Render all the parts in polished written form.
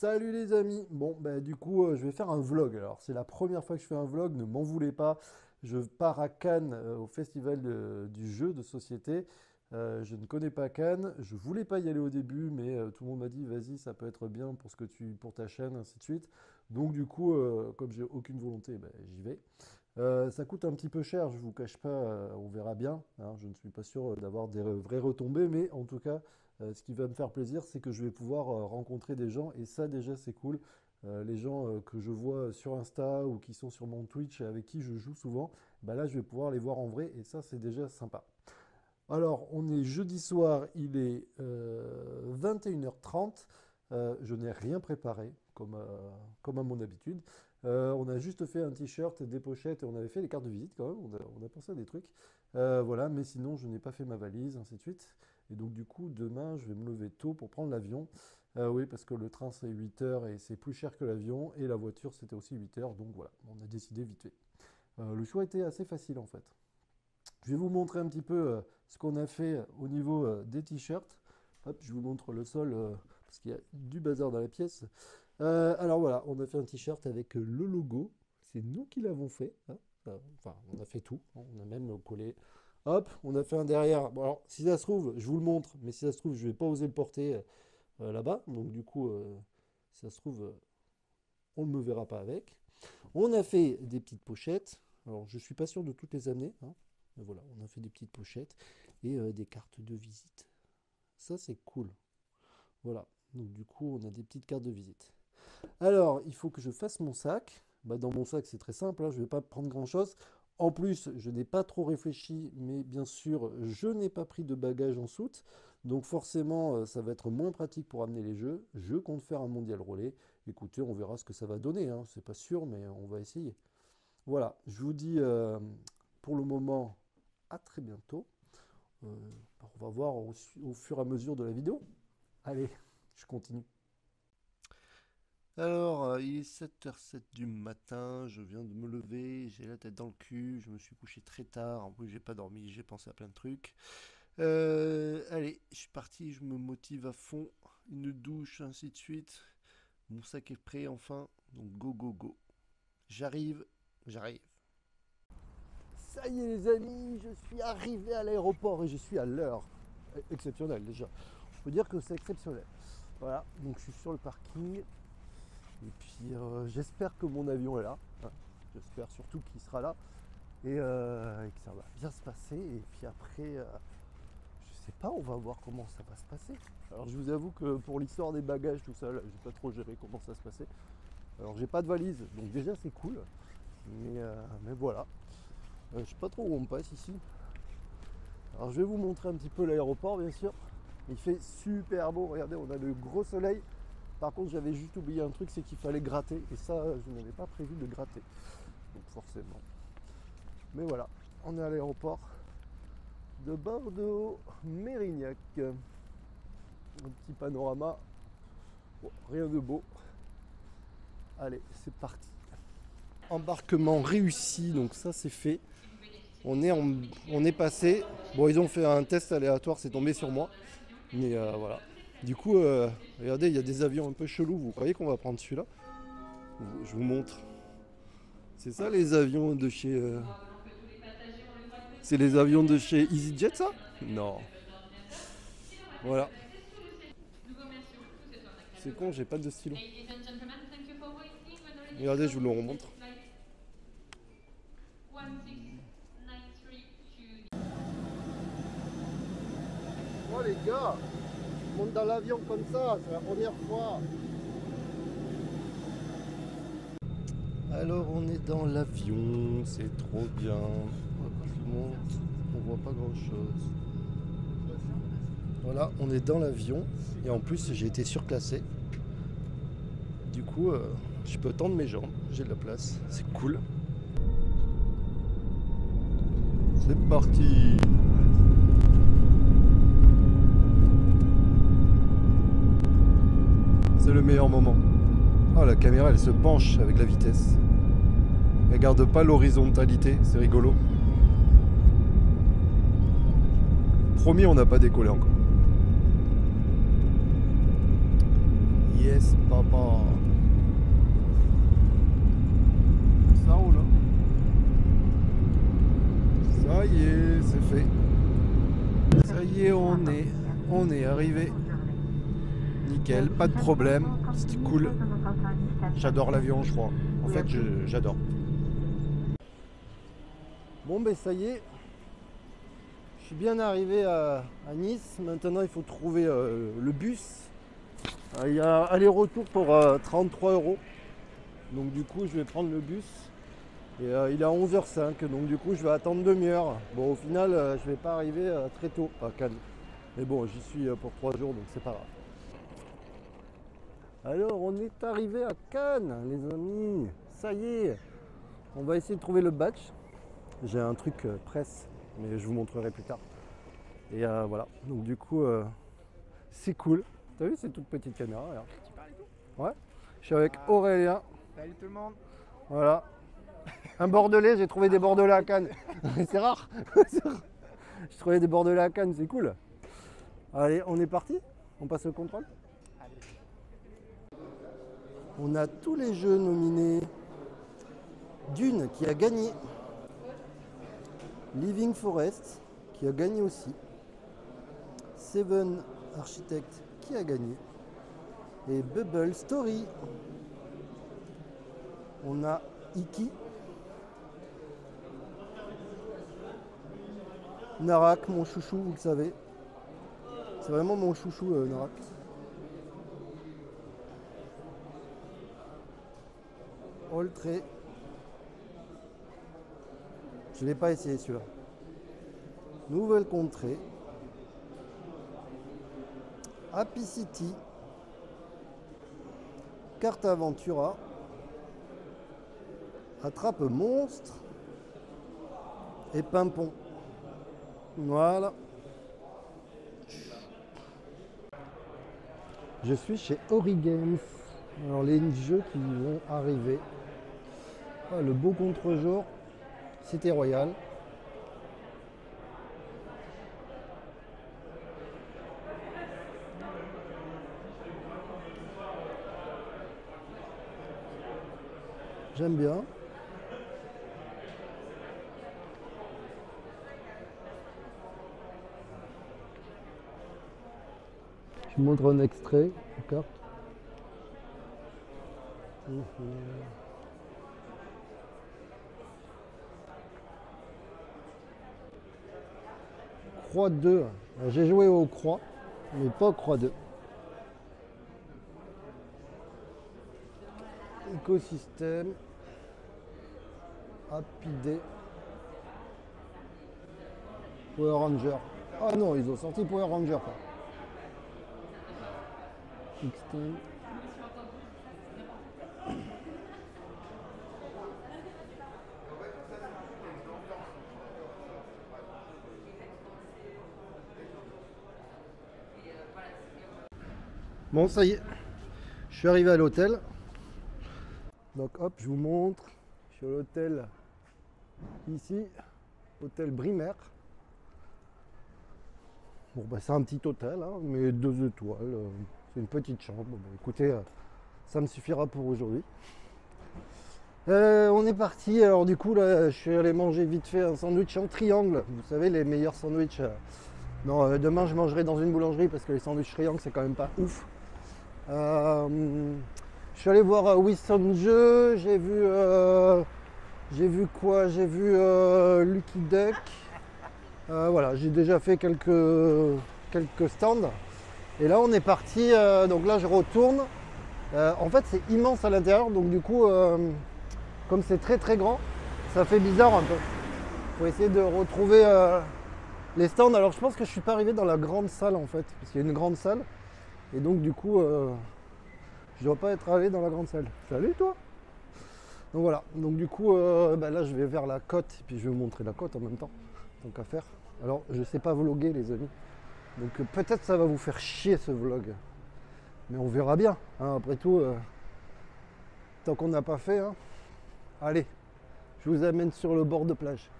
Salut les amis. Bon, bah, du coup, je vais faire un vlog. Alors, c'est la première fois que je fais un vlog, ne m'en voulez pas. Je pars à Cannes au festival du jeu de société. Je ne connais pas Cannes. Je voulais pas y aller au début, mais tout le monde m'a dit, vas-y, ça peut être bien pour ce que pour ta chaîne, ainsi de suite. Donc, du coup, comme j'ai aucune volonté, bah, j'y vais. Ça coûte un petit peu cher, je vous cache pas, on verra bien, hein. Je ne suis pas sûr d'avoir des vraies retombées, mais en tout cas, ce qui va me faire plaisir, c'est que je vais pouvoir rencontrer des gens, et ça déjà c'est cool. Les gens que je vois sur Insta ou qui sont sur mon Twitch et avec qui je joue souvent, bah là je vais pouvoir les voir en vrai, et ça c'est déjà sympa. Alors, on est jeudi soir, il est 21h30. Je n'ai rien préparé, comme à mon habitude. On a juste fait un t-shirt, des pochettes et on avait fait les cartes de visite quand même. On a pensé à des trucs. Voilà, mais sinon, je n'ai pas fait ma valise, ainsi de suite. Et donc, du coup, demain, je vais me lever tôt pour prendre l'avion. Oui, parce que le train, c'est 8 heures et c'est plus cher que l'avion. Et la voiture, c'était aussi 8 heures. Donc voilà, on a décidé vite fait. Le choix était assez facile en fait. Je vais vous montrer un petit peu ce qu'on a fait au niveau des t-shirts. Hop, je vous montre le sol parce qu'il y a du bazar dans la pièce. Alors voilà, on a fait un t-shirt avec le logo. C'est nous qui l'avons fait, hein. Enfin, on a fait tout, hein. On a même collé. Hop, on a fait un derrière. Bon, alors, si ça se trouve, je vous le montre, mais si ça se trouve, je vais pas oser le porter là-bas. Donc du coup, si ça se trouve, on ne me verra pas avec. On a fait des petites pochettes. Alors, je suis pas sûr de toutes les amener, hein. Mais voilà, on a fait des petites pochettes et des cartes de visite. Ça, c'est cool. Voilà. Donc, du coup, on a des petites cartes de visite. Alors, il faut que je fasse mon sac. Bah, dans mon sac, c'est très simple, hein, je ne vais pas prendre grand-chose. En plus, je n'ai pas trop réfléchi, mais bien sûr, je n'ai pas pris de bagages en soute. Donc forcément, ça va être moins pratique pour amener les jeux. Je compte faire un mondial relais. Écoutez, on verra ce que ça va donner, hein. C'est pas sûr, mais on va essayer. Voilà, je vous dis pour le moment à très bientôt. Euh, on va voir au fur et à mesure de la vidéo. Allez, je continue. Alors, il est 7h07 du matin, je viens de me lever, j'ai la tête dans le cul, je me suis couché très tard, en plus j'ai pas dormi, j'ai pensé à plein de trucs. Allez, je suis parti, je me motive à fond, une douche, ainsi de suite. Mon sac est prêt enfin, donc go go go. J'arrive, j'arrive. Ça y est les amis, je suis arrivé à l'aéroport et je suis à l'heure. Exceptionnel déjà. On peut dire que c'est exceptionnel. Voilà, donc je suis sur le parking. Et puis j'espère que mon avion est là, hein. J'espère surtout qu'il sera là et que ça va bien se passer. Et puis après, je sais pas, on va voir comment ça va se passer. Alors je vous avoue que pour l'histoire des bagages, tout ça, j'ai pas trop géré comment ça se passait. Alors j'ai pas de valise, donc déjà c'est cool. Mais voilà. Je sais pas trop où on passe ici. Alors je vais vous montrer un petit peu l'aéroport bien sûr. Il fait super beau, regardez, on a le gros soleil. Par contre j'avais juste oublié un truc, c'est qu'il fallait gratter. Et ça, je n'avais pas prévu de gratter. Donc forcément. Mais voilà, on est à l'aéroport de Bordeaux-Mérignac. Un petit panorama. Bon, rien de beau. Allez, c'est parti. Embarquement réussi, donc ça c'est fait. On est passé. Bon, ils ont fait un test aléatoire, c'est tombé sur moi. Mais voilà. Du coup, regardez, il y a des avions un peu chelous. Vous croyez qu'on va prendre celui-là? Je vous montre. C'est ça les avions de chez. C'est les avions de chez EasyJet, ça? Non. Voilà. C'est con, j'ai pas de stylo. Regardez, je vous le remontre. Oh les gars, je monte dans l'avion comme ça, c'est la première fois. Alors on est dans l'avion, c'est trop bien. Quand je monte, on voit pas grand chose. Voilà, on est dans l'avion et en plus j'ai été surclassé. Du coup, je peux tendre mes jambes, j'ai de la place, c'est cool. C'est parti. C'est le meilleur moment. Oh, la caméra elle se penche avec la vitesse. Elle garde pas l'horizontalité, c'est rigolo. Promis, on n'a pas décollé encore. Yes, papa. Ça roule. Ça y est, c'est fait. Ça y est, on est arrivé. Nickel, pas de problème. C'était cool. J'adore l'avion, je crois. En fait, j'adore. Bon, ben ça y est. Je suis bien arrivé à Nice. Maintenant, il faut trouver le bus. Il y a aller-retour pour 33 €. Donc du coup, je vais prendre le bus. Et il est à 11h05. Donc du coup, je vais attendre demi-heure. Bon, au final, je vais pas arriver très tôt à Cannes. Mais bon, j'y suis pour 3 jours, donc c'est pas grave. Alors, on est arrivé à Cannes, les amis. Ça y est. On va essayer de trouver le badge. J'ai un truc presse, mais je vous montrerai plus tard. Et voilà. Donc du coup, c'est cool. T'as vu, c'est toute petite caméra. Regarde. Tu parles et tout? Ouais. Je suis avec Aurélien. Salut tout le monde. Voilà. Un Bordelais, j'ai trouvé des Bordelais à Cannes. C'est rare. J'ai trouvé des Bordelais à Cannes, c'est cool. Allez, on est parti? On passe le contrôle? Allez. On a tous les jeux nominés. Dune qui a gagné. Living Forest qui a gagné aussi. Seven Architect qui a gagné. Et Bubble Story. On a Iki. Narak, mon chouchou, vous le savez. C'est vraiment mon chouchou, Narak. Oltré. Je ne l'ai pas essayé celui-là. Nouvelle contrée. Happy City. Carte Aventura. Attrape monstre. Et Pimpon. Voilà. Je suis chez Origames. Alors les jeux qui vont arriver. Ah, le beau contre-jour. Cité Royale. J'aime bien. Je vous montre un extrait de carte. Croix 2. J'ai joué au Croix, mais pas au Croix 2. Écosystème. Happy Day. Power Ranger. Ah non, ils ont sorti Power Ranger. Quoi. Extend. Bon, ça y est, je suis arrivé à l'hôtel. Donc hop, je vous montre. Je suis à l'hôtel ici, hôtel Brimer. Bon, bah, c'est un petit hôtel, hein, mais 2 étoiles. C'est une petite chambre. Bon, écoutez, ça me suffira pour aujourd'hui. On est parti. Alors du coup, là, je suis allé manger vite fait un sandwich en triangle. Vous savez, les meilleurs sandwichs. Non, demain, je mangerai dans une boulangerie parce que les sandwichs triangles, c'est quand même pas ouf. Je suis allé voir Wissam Jeux. J'ai vu quoi? J'ai vu Lucky Duck. Voilà, j'ai déjà fait quelques stands. Et là, on est parti. Donc là, je retourne. En fait, c'est immense à l'intérieur. Donc du coup, comme c'est très très grand, ça fait bizarre un peu. Il faut essayer de retrouver les stands. Alors, je pense que je suis pas arrivé dans la grande salle en fait, parce qu'il y a une grande salle. Et donc du coup, je dois pas être allé dans la grande salle. Salut toi. Donc voilà. Donc du coup, là, je vais vers la côte. Et puis je vais vous montrer la côte en même temps. Tant qu'à faire. Alors, je sais pas vloguer les amis. Donc peut-être ça va vous faire chier ce vlog. Mais on verra bien. Hein, après tout, tant qu'on n'a pas fait. Hein. Allez, je vous amène sur le bord de plage.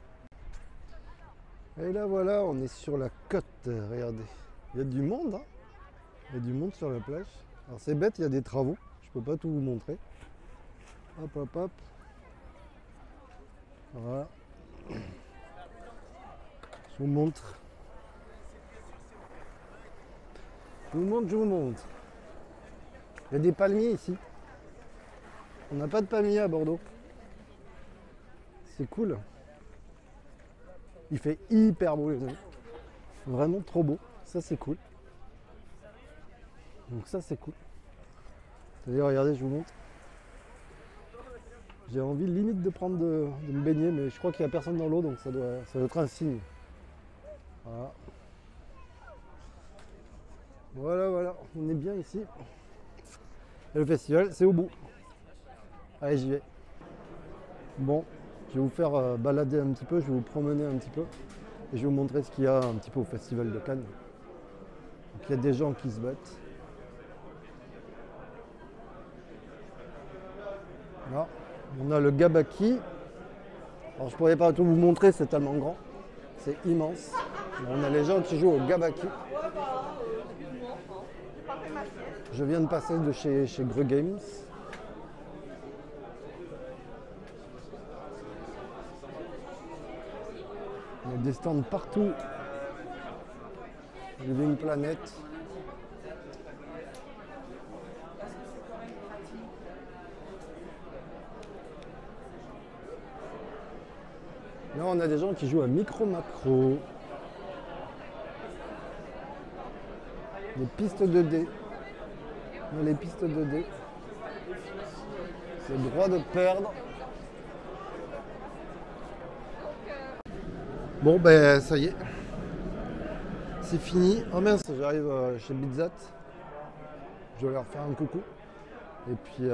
Et là voilà, on est sur la côte. Regardez. Il y a du monde. Hein. Il y a du monde sur la plage. Alors c'est bête, il y a des travaux, je peux pas tout vous montrer. Hop hop hop. Voilà. Je vous montre. Je vous montre, je vous montre. Il y a des palmiers ici. On n'a pas de palmiers à Bordeaux. C'est cool. Il fait hyper beau les amis. Vraiment trop beau. Ça c'est cool. Donc ça c'est cool. D'ailleurs regardez, je vous montre. J'ai envie limite de prendre de me baigner, mais je crois qu'il n'y a personne dans l'eau, donc ça doit être un signe. Voilà. Voilà, voilà, on est bien ici. Et le festival, c'est au bout. Allez, j'y vais. Bon, je vais vous faire balader un petit peu, je vais vous promener un petit peu. Et je vais vous montrer ce qu'il y a un petit peu au festival de Cannes. Donc, il y a des gens qui se battent. Là, on a le Gabaki. Alors je ne pourrais pas tout vous montrer, c'est tellement grand. C'est immense. On a les gens qui jouent au Gabaki. Je viens de passer de chez Greux Games. Il y a des stands partout. J'ai vu une planète. Là, on a des gens qui jouent à micro-macro. Des pistes 2D. On a les pistes 2D. C'est le droit de perdre. Bon, ben ça y est. C'est fini. Oh mince, j'arrive chez Bitzat. Je vais leur faire un coucou. Et puis,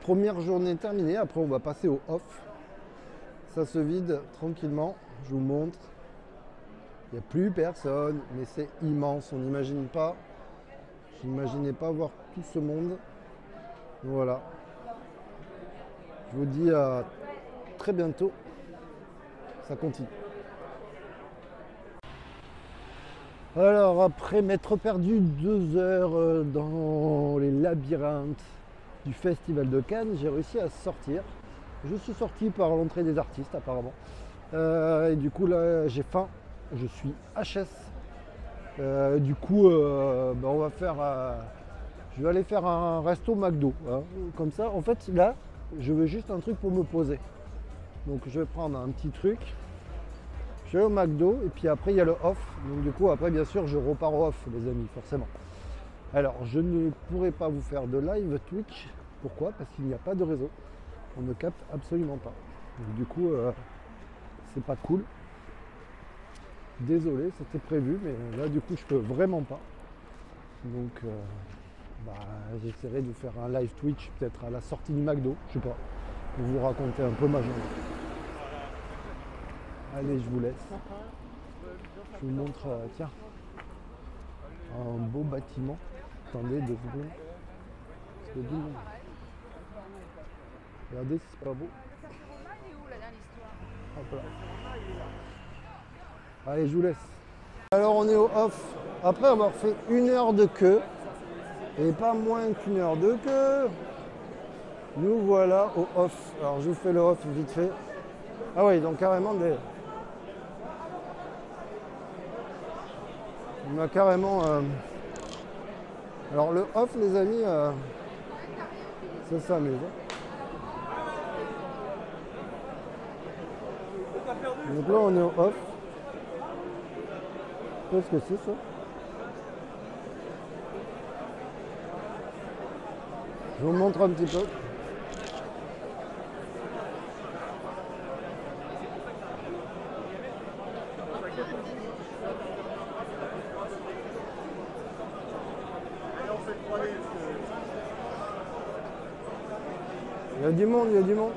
première journée terminée. Après, on va passer au off. Ça se vide tranquillement. Je vous montre. Il n'y a plus personne, mais c'est immense. On n'imagine pas. Je n'imaginais pas voir tout ce monde. Voilà. Je vous dis à très bientôt. Ça continue. Alors, après m'être perdu 2 heures dans les labyrinthes du Festival de Cannes, j'ai réussi à sortir. Je suis sorti par l'entrée des artistes apparemment. Et du coup là j'ai faim, je suis HS. Du coup on va faire, je vais aller faire un resto McDo. Hein. Comme ça, en fait là, je veux juste un truc pour me poser. Donc je vais prendre un petit truc. Je vais au McDo et puis après il y a le off. Donc du coup après bien sûr je repars au off les amis, forcément. Alors je ne pourrai pas vous faire de live Twitch. Pourquoi? Parce qu'il n'y a pas de réseau. On ne capte absolument pas. Donc, du coup, c'est pas cool. Désolé, c'était prévu, mais là du coup je peux vraiment pas. Donc j'essaierai de vous faire un live Twitch peut-être à la sortie du McDo, je sais pas, pour vous raconter un peu ma journée. Allez, je vous laisse. Je vous montre, tiens, un beau bâtiment. Attendez 2 secondes. Parce que regardez si c'est pas beau. Hop là. Allez, je vous laisse. Alors on est au off. Après avoir fait 1 heure de queue, et pas moins qu'1 heure de queue, nous voilà au off. Alors je vous fais le off vite fait. Ah oui, donc carrément des... On a carrément... Alors le off les amis, ça s'amuse. Donc là on est au off. Qu'est-ce que c'est ça? Je vous montre un petit peu. Il y a du monde, il y a du monde.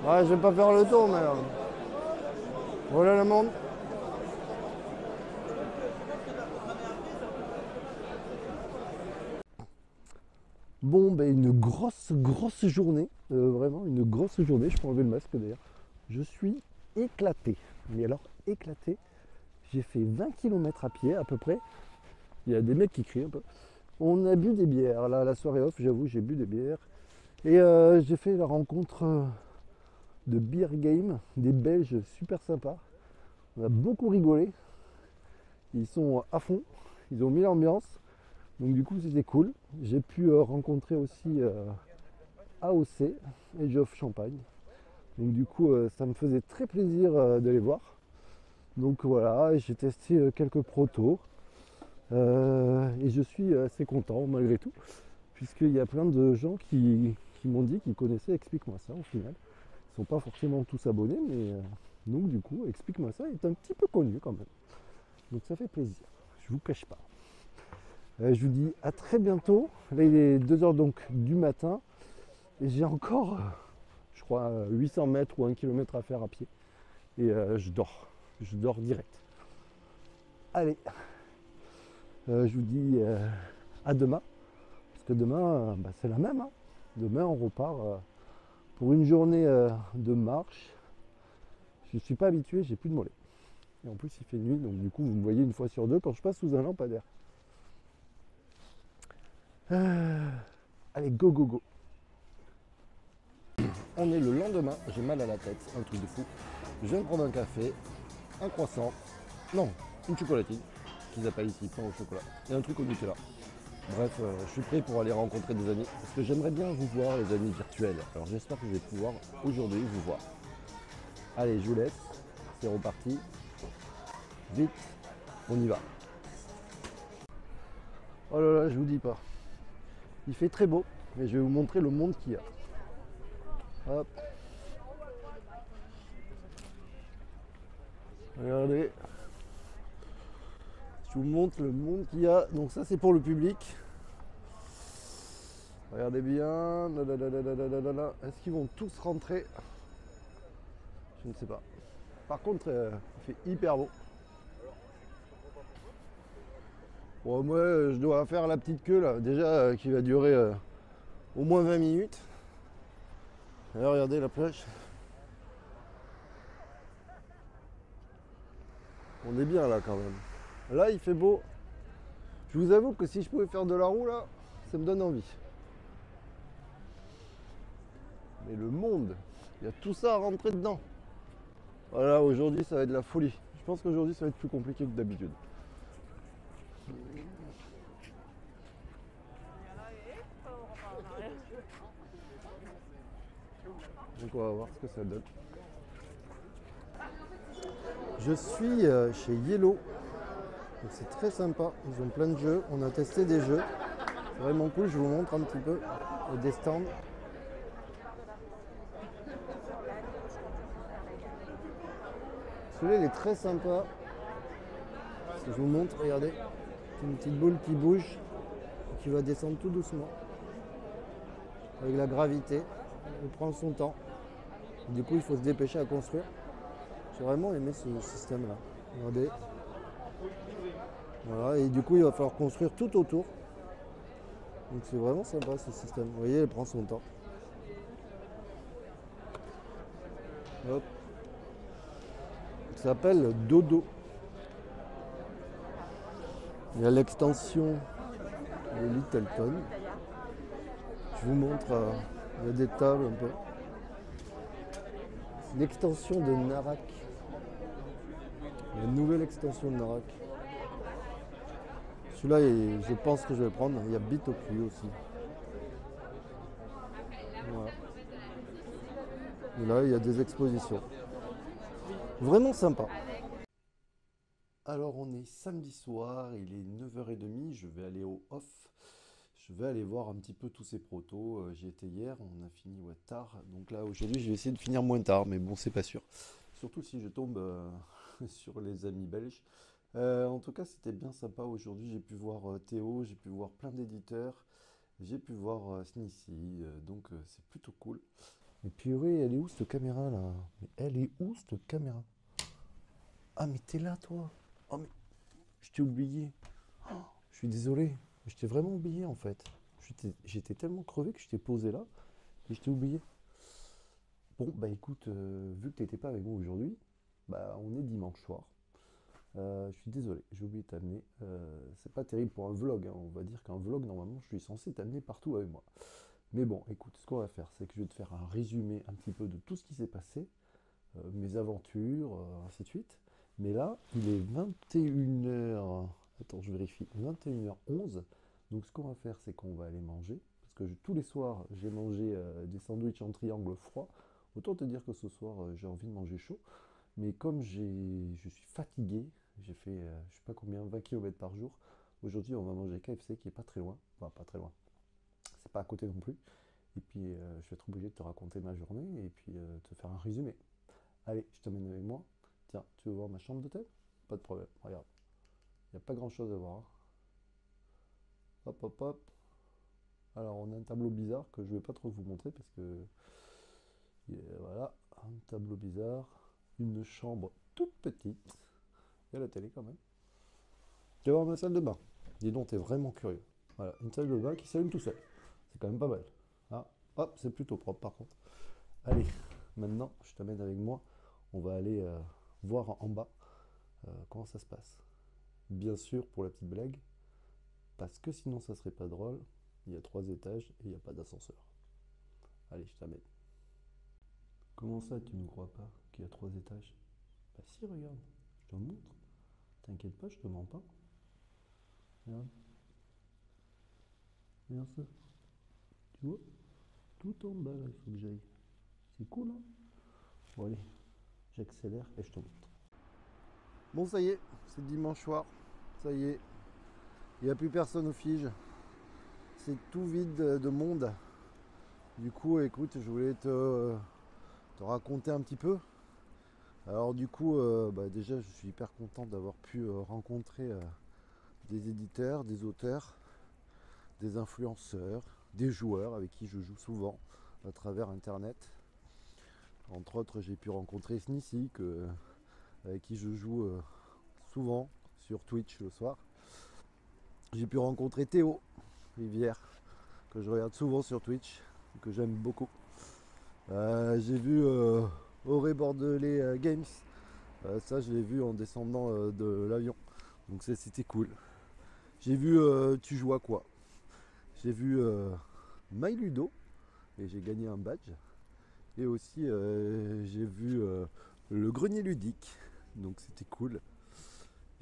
Ouais, je vais pas faire le tour, mais voilà le monde. Bon, ben une grosse journée, vraiment une grosse journée. Je peux enlever le masque d'ailleurs. Je suis éclaté, mais alors éclaté. J'ai fait 20 km à pied à peu près. Il y a des mecs qui crient un peu. On a bu des bières. Là, la soirée off, j'avoue, j'ai bu des bières. Et j'ai fait la rencontre de Beer Game, des Belges super sympas. On a beaucoup rigolé. Ils sont à fond. Ils ont mis l'ambiance. Donc du coup, c'était cool. J'ai pu rencontrer aussi AOC et Geoff Champagne. Donc du coup, ça me faisait très plaisir de les voir. Donc voilà, j'ai testé quelques protos. Et je suis assez content malgré tout. Puisqu'il y a plein de gens qui m'ont dit qu'ils connaissaient Explique-moi ça au final. Ils ne sont pas forcément tous abonnés, mais donc du coup, Explique-moi ça est un petit peu connu quand même. Donc ça fait plaisir, je vous cache pas. Je vous dis à très bientôt. Là il est 2h donc du matin. Et j'ai encore, je crois, 800 mètres ou 1 km à faire à pied. Et je dors. Je dors direct. Allez, je vous dis à demain. Parce que demain, c'est la même. Hein. Demain, on repart pour une journée de marche. Je ne suis pas habitué, j'ai plus de mollets. Et en plus, il fait nuit, donc du coup, vous me voyez une fois sur deux quand je passe sous un lampadaire. Allez, go, go, go. On est le lendemain, j'ai mal à la tête, un truc de fou. Je viens de prendre un café, un croissant, non, une chocolatine, qu'ils appellent ici pain au chocolat, et un truc au Nutella. Bref, je suis prêt pour aller rencontrer des amis, parce que j'aimerais bien vous voir, les amis virtuels. Alors j'espère que je vais pouvoir aujourd'hui vous voir. Allez, je vous laisse, c'est reparti. Vite, on y va. Oh là là, je vous dis pas. Il fait très beau, mais je vais vous montrer le monde qu'il y a. Hop. Regardez. Je vous montre le monde qu'il y a. Donc ça c'est pour le public. Regardez bien. Est-ce qu'ils vont tous rentrer? Je ne sais pas. Par contre, il fait hyper beau. Bon, moi, je dois faire la petite queue là. Déjà, qui va durer au moins 20 minutes. Alors, regardez la plage. On est bien là quand même. Là, il fait beau. Je vous avoue que si je pouvais faire de la roue là, ça me donne envie. Mais le monde, il y a tout ça à rentrer dedans. Voilà, aujourd'hui ça va être de la folie. Je pense qu'aujourd'hui ça va être plus compliqué que d'habitude. Donc on va voir ce que ça donne. Je suis chez Yellow. C'est très sympa, ils ont plein de jeux. On a testé des jeux. C'est vraiment cool, je vous montre un petit peu. Il y a des stands. Celui-là il est très sympa. Je vous montre, regardez. C'est une petite boule qui bouge et qui va descendre tout doucement. Avec la gravité. Il prend son temps. Du coup il faut se dépêcher à construire. J'ai vraiment aimé ce système là. Regardez. Voilà, et du coup il va falloir construire tout autour. Donc c'est vraiment sympa ce système. Vous voyez, elle prend son temps. Hop. Ça s'appelle Dodo. Il y a l'extension de Littleton. Je vous montre, il y a des tables un peu. C'est l'extension de Narak. Une nouvelle extension de Narak. Celui-là, je pense que je vais le prendre. Il y a Bit au cul aussi. Voilà. Et là, il y a des expositions. Vraiment sympa. Alors, on est samedi soir, il est 9h30. Je vais aller au off. Je vais aller voir un petit peu tous ces protos. J'y étais hier, on a fini tard. Donc là, aujourd'hui, je vais essayer de finir moins tard, mais bon, c'est pas sûr. Surtout si je tombe sur les amis belges. En tout cas, c'était bien sympa aujourd'hui. J'ai pu voir Théo, j'ai pu voir plein d'éditeurs, j'ai pu voir Sneezy, donc c'est plutôt cool. Et puis oui, elle est où cette caméra là? Mais elle est où cette caméra? Ah mais t'es là toi? Oh mais je t'ai oublié. Oh, je suis désolé, je t'ai vraiment oublié en fait. J'étais tellement crevé que je t'ai posé là et je t'ai oublié. Bon bah écoute, vu que t'étais pas avec moi aujourd'hui, bah on est dimanche soir. Je suis désolé, j'ai oublié de t'amener. C'est pas terrible pour un vlog, hein. On va dire qu'un vlog, normalement, je suis censé t'amener partout avec moi. Mais bon, écoute, ce qu'on va faire, c'est que je vais te faire un résumé un petit peu de tout ce qui s'est passé, mes aventures, ainsi de suite. Mais là, il est 21h. Attends, je vérifie. 21h11. Donc, ce qu'on va faire, c'est qu'on va aller manger. Parce que tous les soirs, j'ai mangé des sandwichs en triangle froid. Autant te dire que ce soir, j'ai envie de manger chaud. Mais comme je suis fatigué, j'ai fait je sais pas combien, 20 km par jour. Aujourd'hui, on va manger KFC qui est pas très loin. Enfin, pas très loin. C'est pas à côté non plus. Et puis, je vais être obligé de te raconter ma journée et puis te faire un résumé. Allez, je t'emmène avec moi. Tiens, tu veux voir ma chambre d'hôtel? Pas de problème. Regarde, il n'y a pas grand chose à voir, hein. Hop, hop, hop. Alors, on a un tableau bizarre que je ne vais pas trop vous montrer parce que voilà, un tableau bizarre, une chambre toute petite. Il y a la télé quand même. Tu vas voir ma salle de bain. Dis donc, t'es vraiment curieux. Voilà, une salle de bain qui s'allume tout seul. C'est quand même pas mal. Ah, hop, c'est plutôt propre par contre. Allez, maintenant, je t'amène avec moi. On va aller voir en bas comment ça se passe. Bien sûr, pour la petite blague, parce que sinon ça serait pas drôle, il y a 3 étages et il n'y a pas d'ascenseur. Allez, je t'amène. Comment ça, tu ne crois pas qu'il y a 3 étages? Bah si, regarde, je te montre. T'inquiète pas, je te mens pas. Regarde, regarde ça. Tu vois? Tout en bas, là, il faut que j'aille. C'est cool, hein? Bon, allez, j'accélère et je te montre. Bon, ça y est, c'est dimanche soir. Ça y est, il n'y a plus personne au Fige. C'est tout vide de monde. Du coup, écoute, je voulais te raconter un petit peu. Alors du coup, déjà, je suis hyper content d'avoir pu rencontrer des éditeurs, des auteurs, des influenceurs, des joueurs avec qui je joue souvent à travers Internet. Entre autres, j'ai pu rencontrer Snissi, avec qui je joue souvent sur Twitch le soir. J'ai pu rencontrer Théo Rivière, que je regarde souvent sur Twitch, que j'aime beaucoup. J'ai vu Auré Bordelais Games. Ça, je l'ai vu en descendant de l'avion. Donc ça, c'était cool. J'ai vu Tu joues à quoi? J'ai vu MyLudo et j'ai gagné un badge. Et aussi, j'ai vu le grenier ludique. Donc c'était cool.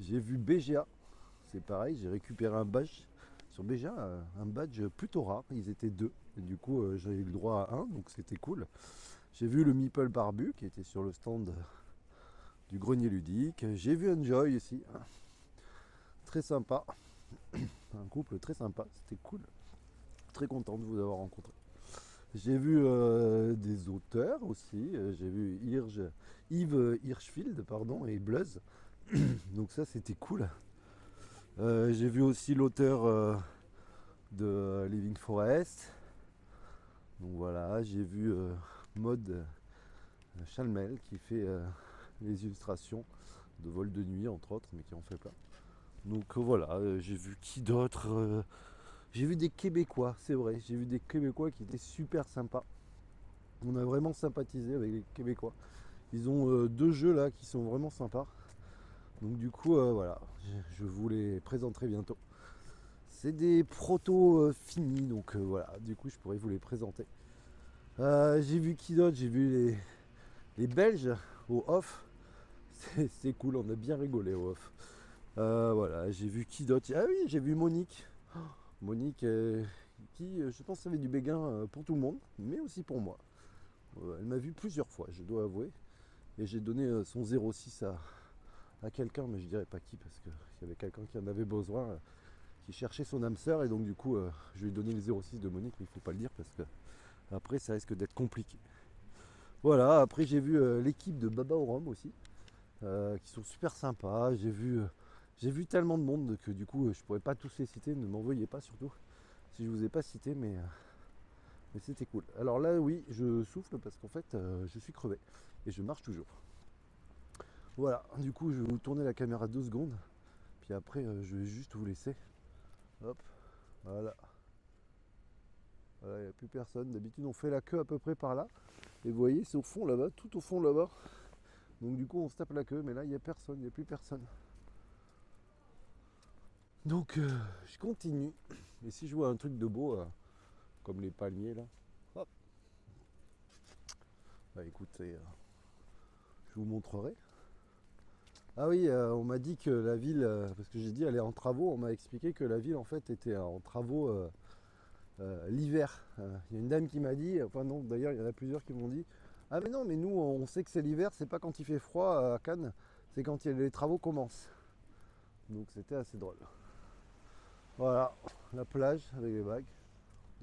J'ai vu BGA. C'est pareil, j'ai récupéré un badge. Sur BGA, un badge plutôt rare. Ils étaient deux. Et du coup, j'avais eu le droit à un. Donc c'était cool. J'ai vu le Meeple Barbu qui était sur le stand du grenier ludique. J'ai vu Enjoy aussi. Très sympa. Un couple très sympa. C'était cool. Très content de vous avoir rencontré. J'ai vu des auteurs aussi. J'ai vu Yves Hirschfield pardon, et Bluz. Donc ça c'était cool. J'ai vu aussi l'auteur de Living Forest. Donc voilà, j'ai vu Maud Chalmel qui fait les illustrations de Vol de nuit entre autres, mais qui en fait plein. Donc voilà, j'ai vu qui d'autre. J'ai vu des Québécois, c'est vrai, j'ai vu des Québécois qui étaient super sympas. On a vraiment sympathisé avec les Québécois. Ils ont 2 jeux là qui sont vraiment sympas. Donc du coup, voilà, je vous les présenterai bientôt. C'est des protos finis, donc voilà, du coup je pourrais vous les présenter. J'ai vu qui d'autre? J'ai vu les Belges au off. C'est cool, on a bien rigolé au off. Voilà, j'ai vu qui d'autre? Ah oui, j'ai vu Monique. Monique qui, je pense, avait du béguin pour tout le monde, mais aussi pour moi. Elle m'a vu plusieurs fois, je dois avouer. Et j'ai donné son 06 à quelqu'un, mais je dirais pas qui, parce qu'il y avait quelqu'un qui en avait besoin, qui cherchait son âme sœur, et donc du coup, je lui ai donné le 06 de Monique, mais il faut pas le dire, parce que après, ça risque d'être compliqué. Voilà, après j'ai vu l'équipe de Baba au Rhum aussi, qui sont super sympas. J'ai vu tellement de monde que du coup, je pourrais pas tous les citer, ne m'en veuillez pas surtout, si je vous ai pas cité, mais c'était cool. Alors là, oui, je souffle parce qu'en fait, je suis crevé et je marche toujours. Voilà, du coup, je vais vous tourner la caméra 2 secondes, puis après, je vais juste vous laisser. Hop, voilà. Voilà, il n'y a plus personne. D'habitude, on fait la queue à peu près par là. Et vous voyez, c'est au fond là-bas, tout au fond là-bas. Donc du coup, on se tape la queue, mais là, il n'y a personne, il n'y a plus personne. Donc je continue. Et si je vois un truc de beau, comme les palmiers là, hop, bah écoutez, je vous montrerai. Ah oui, on m'a dit que la ville, parce que j'ai dit elle est en travaux, on m'a expliqué que la ville en fait était en travaux l'hiver. Il y a une dame qui m'a dit, enfin non, d'ailleurs il y en a plusieurs qui m'ont dit, ah mais non, mais nous on sait que c'est l'hiver, c'est pas quand il fait froid à Cannes, c'est quand les travaux commencent. Donc c'était assez drôle. Voilà, la plage avec les vagues,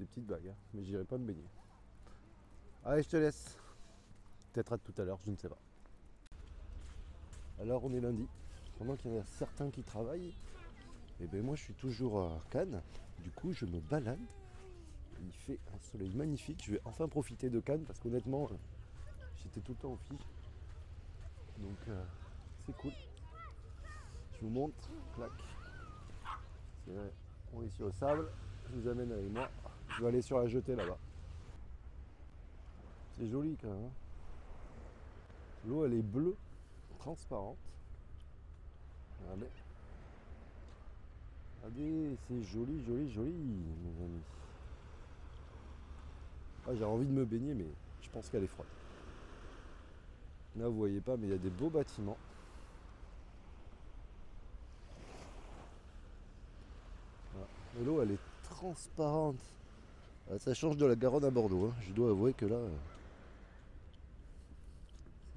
des petites vagues, hein, mais j'irai pas me baigner. Allez, je te laisse. Peut-être à tout à l'heure, je ne sais pas. Alors on est lundi, pendant qu'il y en a certains qui travaillent, et ben moi je suis toujours à Cannes, du coup je me balade. Il fait un soleil magnifique, je vais enfin profiter de Cannes parce qu'honnêtement j'étais tout le temps au fige. Donc c'est cool. Je vous montre, clac. C'est vrai, on est sur le sable, je vous amène avec moi. Je vais aller sur la jetée là-bas. C'est joli quand même, hein. L'eau elle est bleue, transparente. Regardez. Regardez, c'est joli, joli, joli, mes amis. Ah, j'ai envie de me baigner, mais je pense qu'elle est froide. Là, vous voyez pas, mais il y a des beaux bâtiments. Voilà. Et l'eau, elle est transparente. Ah, ça change de la Garonne à Bordeaux, hein. Je dois avouer que là,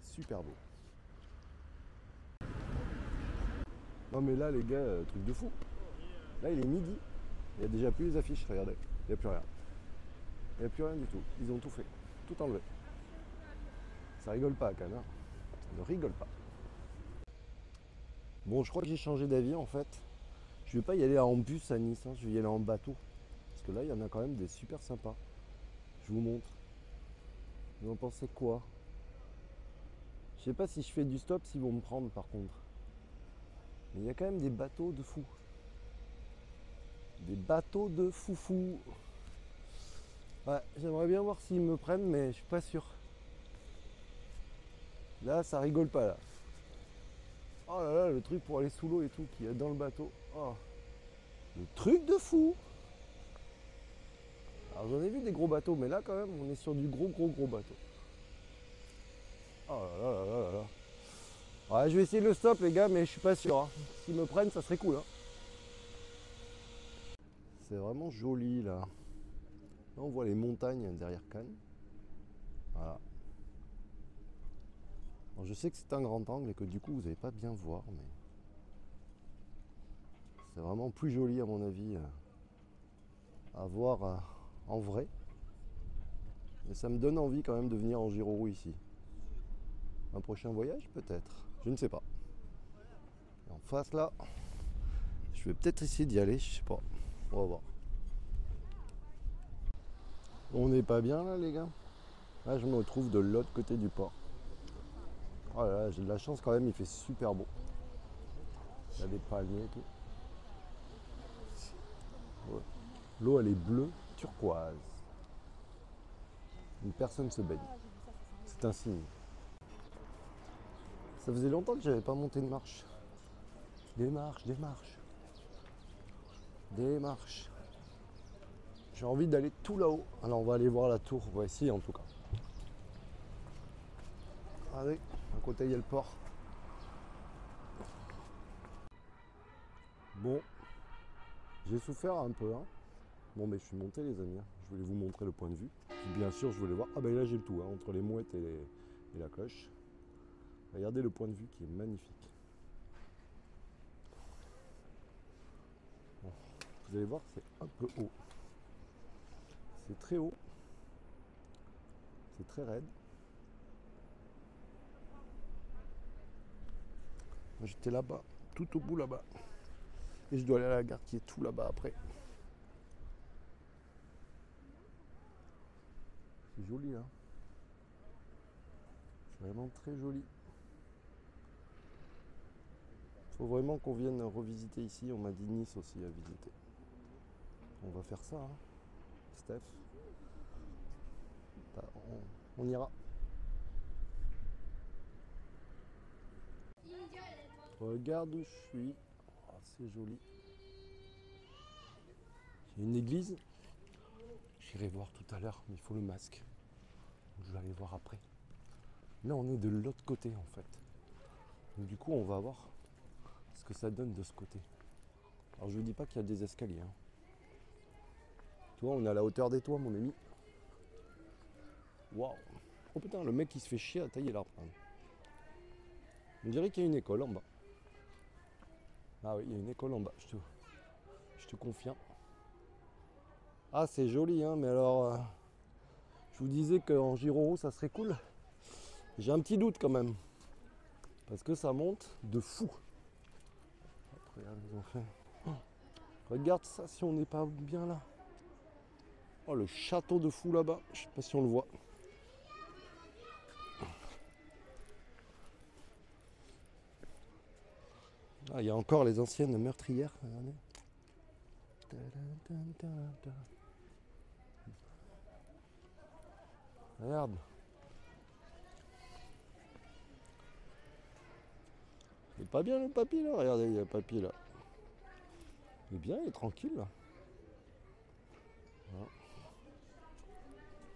c'est super beau. Non, mais là, les gars, truc de fou. Là, il est midi. Il n'y a déjà plus les affiches, regardez. Il n'y a plus rien. Il n'y a plus rien du tout. Ils ont tout fait. Tout enlevé. Ça rigole pas à Cannes, hein. Ça ne rigole pas. Bon, je crois que j'ai changé d'avis en fait. Je vais pas y aller en bus à Nice, hein. Je vais y aller en bateau. Parce que là, il y en a quand même des super sympas. Je vous montre. Vous en pensez quoi? Je sais pas si je fais du stop, s'ils vont me prendre par contre. Mais il y a quand même des bateaux de fous. Des bateaux de foufou. Ouais, j'aimerais bien voir s'ils me prennent, mais je suis pas sûr. Là, ça rigole pas là. Oh là là, le truc pour aller sous l'eau et tout, qui est dans le bateau. Oh, le truc de fou. Alors j'en ai vu des gros bateaux, mais là quand même, on est sur du gros gros gros bateau. Oh là là là là là. Ouais, je vais essayer le stop les gars, mais je suis pas sûr, hein. S'ils me prennent, ça serait cool, hein. C'est vraiment joli là. Là on voit les montagnes derrière Cannes. Voilà. Alors, je sais que c'est un grand angle et que du coup vous n'allez pas bien voir, mais c'est vraiment plus joli à mon avis à voir en vrai. Et ça me donne envie quand même de venir en Giroux ici. Un prochain voyage peut-être, je ne sais pas. Et en face là, je vais peut-être essayer d'y aller, je sais pas. On va voir. On n'est pas bien là les gars. Là je me retrouve de l'autre côté du port. Oh là là, j'ai de la chance quand même, il fait super beau. Il y a des palmiers et tout. Ouais. L'eau elle est bleue, turquoise. Une personne se baigne. C'est un signe. Ça faisait longtemps que j'avais pas monté une marche. Des marches, des marches. Des marches. J'ai envie d'aller tout là-haut. Alors on va aller voir la tour. Voici en tout cas. Allez, à côté il y a le port. Bon, j'ai souffert un peu, hein. Bon mais je suis monté les amis, hein. Je voulais vous montrer le point de vue. Puis, bien sûr je voulais voir. Ah ben là j'ai le tout, hein, entre les mouettes et la cloche. Regardez le point de vue qui est magnifique. Bon, vous allez voir c'est un peu haut. C'est très haut. C'est très raide. Moi j'étais là-bas, tout au bout là-bas. Et je dois aller à la gare qui est tout là-bas après. C'est joli hein. C'est vraiment très joli. Faut vraiment qu'on vienne revisiter ici. On m'a dit Nice aussi à visiter. On va faire ça, hein, Steph. Bah, on ira. Regarde où je suis. Oh, c'est joli. Il y a une église. J'irai voir tout à l'heure, mais il faut le masque. Donc, je vais aller voir après. Là, on est de l'autre côté en fait. Donc, du coup, on va voir ce que ça donne de ce côté. Alors, je vous dis pas qu'il y a des escaliers. Hein. Tu vois, on est à la hauteur des toits, mon ami. Waouh! Oh putain, le mec il se fait chier à tailler l'arbre. On dirait qu'il y a une école en bas. Ah oui, il y a une école en bas, je te confirme. Ah, c'est joli, hein, mais alors, je vous disais qu'en Giro ça serait cool. J'ai un petit doute quand même. Parce que ça monte de fou. Regarde, ils ont fait. Oh, regarde ça si on n'est pas bien là. Oh, le château de fou là-bas. Je sais pas si on le voit. Ah, il y a encore les anciennes meurtrières. Regardez. Regarde. Il est pas bien le papy là. Regardez, il y a le papy là. Il est bien, il est tranquille là. Voilà.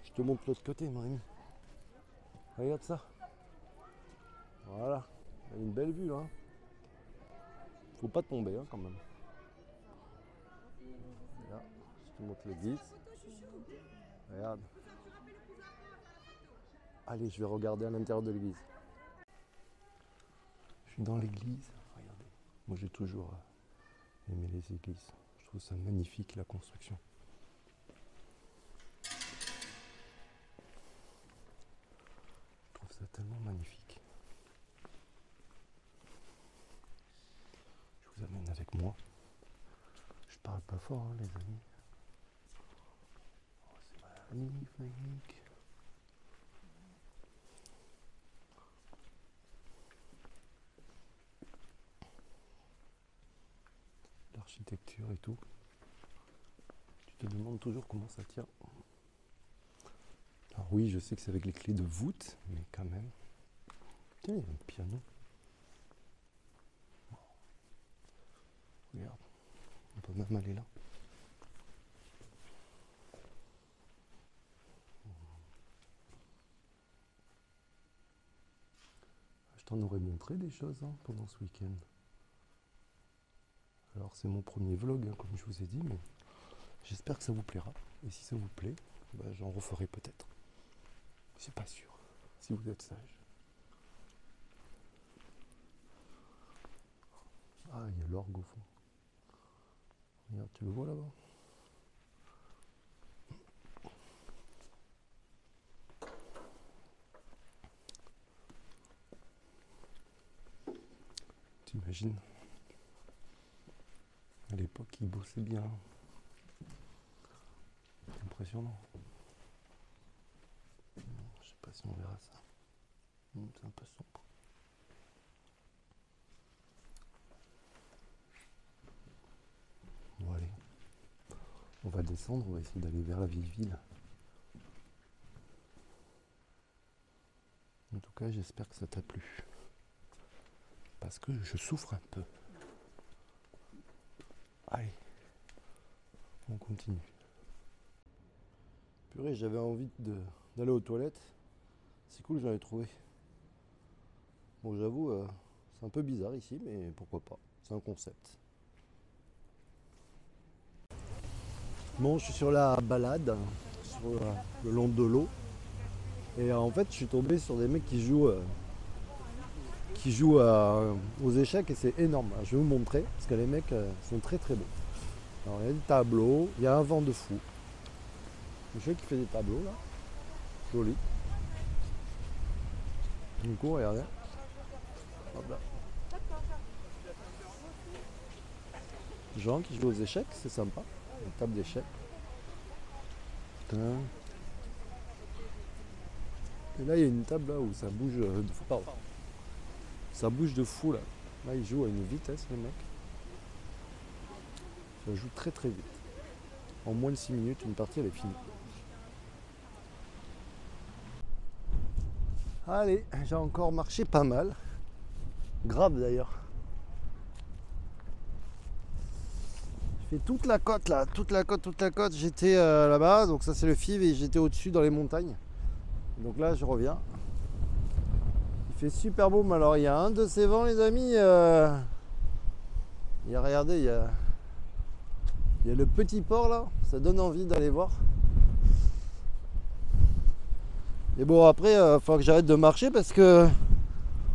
Je te montre l'autre côté, mon ami. Regarde ça. Voilà. Il y a une belle vue là. Faut pas tomber hein, quand même. Là, je te montre l'église. Regarde. Allez, je vais regarder à l'intérieur de l'église. Je suis dans l'église. Regardez. Moi j'ai toujours aimé les églises. Je trouve ça magnifique la construction. Je trouve ça tellement magnifique. Je vous amène avec moi. Je parle pas fort hein, les amis. Oh, c'est magnifique. L'architecture et tout. Tu te demandes toujours comment ça tient. Alors oui, je sais que c'est avec les clés de voûte, mais quand même. Tiens, il y a un piano. Regarde, on peut même aller là. Je t'en aurais montré des choses hein, pendant ce week-end. Alors c'est mon premier vlog, hein, comme je vous ai dit, mais j'espère que ça vous plaira. Et si ça vous plaît, bah, j'en referai peut-être. C'est pas sûr, si vous êtes sage. Ah, il y a l'orgue au fond. Regarde, tu le vois là-bas? T'imagines? À l'époque, il bossait bien. C'est impressionnant. Je sais pas si on verra ça. C'est un peu sombre. Bon allez. On va descendre, on va essayer d'aller vers la vieille ville. En tout cas, j'espère que ça t'a plu. Parce que je souffre un peu. Allez, on continue. Purée, j'avais envie d'aller aux toilettes. C'est cool, j'en ai trouvé. Bon, j'avoue, c'est un peu bizarre ici, mais pourquoi pas. C'est un concept. Bon, je suis sur la balade, sur le long de l'eau. Et en fait, je suis tombé sur des mecs qui jouent aux échecs et c'est énorme. Je vais vous montrer parce que les mecs sont très très beaux. Alors, il y a des tableaux, il y a un vent de fou. Le mec qui fait des tableaux là, joli. Du coup, regardez. Hop là. Des gens qui jouent aux échecs, c'est sympa. Une table d'échecs. Et là, il y a une table là où ça bouge de fou. Pardon. Ça bouge de fou là. Là, ils jouent à une vitesse, les mecs. Ça joue très très vite. En moins de 6 minutes, une partie elle est finie. Allez, j'ai encore marché pas mal. Grave d'ailleurs. fait toute la côte là, toute la côte. J'étais là-bas, donc ça c'est le FIV et j'étais au-dessus dans les montagnes. Donc là je reviens. Il fait super beau, mais alors il y a un de ces vents les amis. Regardez, il y a le petit port là, ça donne envie d'aller voir. Et bon après, il faut que j'arrête de marcher parce que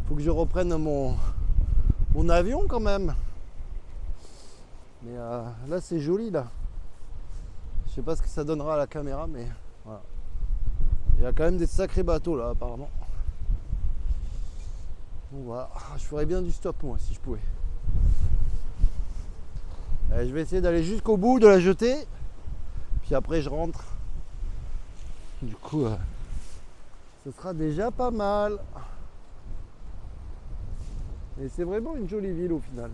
faut que je reprenne mon avion quand même. Mais là c'est joli là. Je sais pas ce que ça donnera à la caméra, mais voilà. Il y a quand même des sacrés bateaux là apparemment. Bon voilà, je ferais bien du stop moi si je pouvais. Je vais essayer d'aller jusqu'au bout de la jetée. Puis après je rentre. Du coup, ce sera déjà pas mal. Et c'est vraiment une jolie ville au final.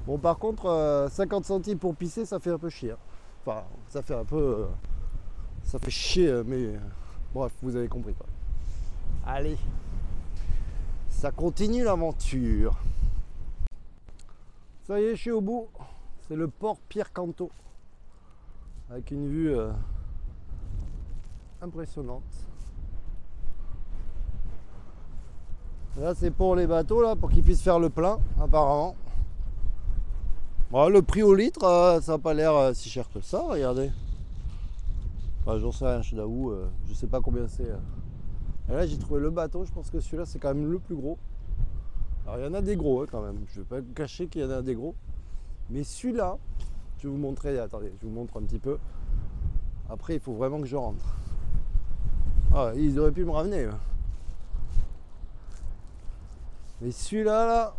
Bon par contre 50 centimes pour pisser ça fait un peu chier. Enfin ça fait un peu ça fait chier mais bref vous avez compris quoi. Allez, ça continue l'aventure. Ça y est je suis au bout. C'est le port Pierre Canto avec une vue impressionnante. Là c'est pour les bateaux là pour qu'ils puissent faire le plein apparemment. Bon, le prix au litre, ça n'a pas l'air si cher que ça, regardez. Enfin, j'en sais rien, je t'avoue, je sais pas combien c'est. Et là, j'ai trouvé le bateau, je pense que celui-là, c'est quand même le plus gros. Alors, il y en a des gros quand même, je vais pas cacher qu'il y en a des gros. Mais celui-là, je vais vous montrer, attendez, je vous montre un petit peu. Après, il faut vraiment que je rentre. Ah, ils auraient pu me ramener. Mais celui-là, là...